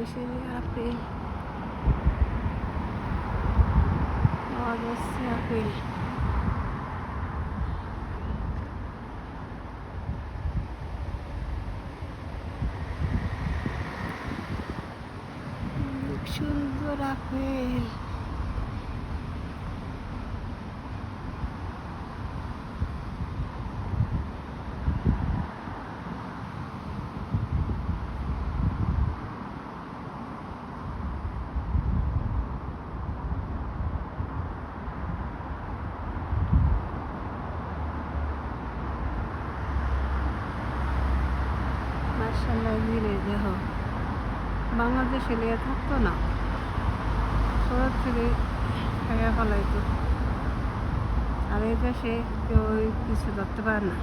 Bangseri April, August, April. সুন্দর apple. মাশাআল্লাহ, ধীরে দেখো বাংলাদেশে লিয়ে থাকতো না, শহর থেকে খাইয়া ফেলাইতো। আর এই দেশে কেউ কিছু ধরতে পারে না,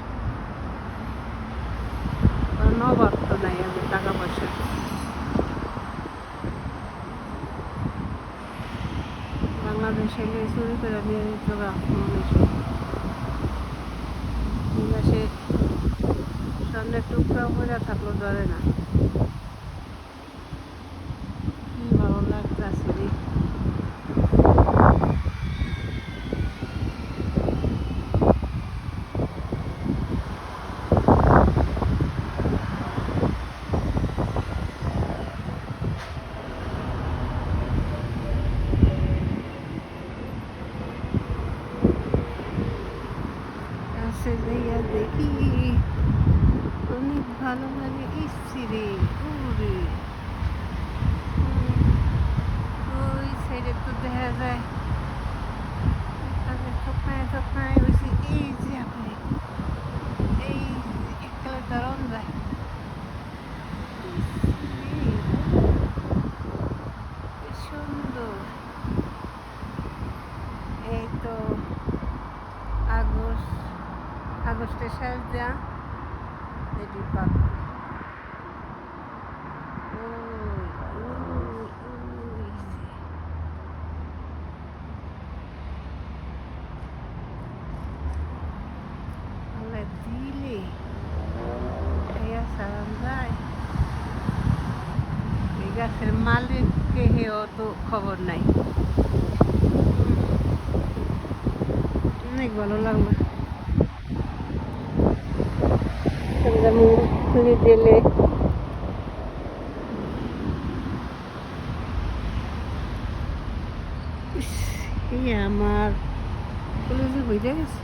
কারণ অভাব তো নাই এত টাকা পয়সা। বাংলাদেশে গিয়ে চুরি করে নিয়ে যেত মানুষ। দেশে স্বর্ণের টুকরাও করে থাকলো ধরে না। কি ভালো লাগতেছে রে। কাছে যাইয়া দেখি অনেক ভালো লাগে। ইসছি রে, ওরে ওই সাইডে তো দেখা যায় থোকায় থোকায় বেশি। এই যে আপনি এই এককালে দারুণ যায়। সুন্দর। এই তো আগস্টের শেষ দেয়া এটি পাক। দিলে সারান যায়। এই গাছের মালিককে হেও তো খবর নাই। অনেক ভালো লাগলো মুড়ি দিলে। আমার কলেজে হয়ে গেছে।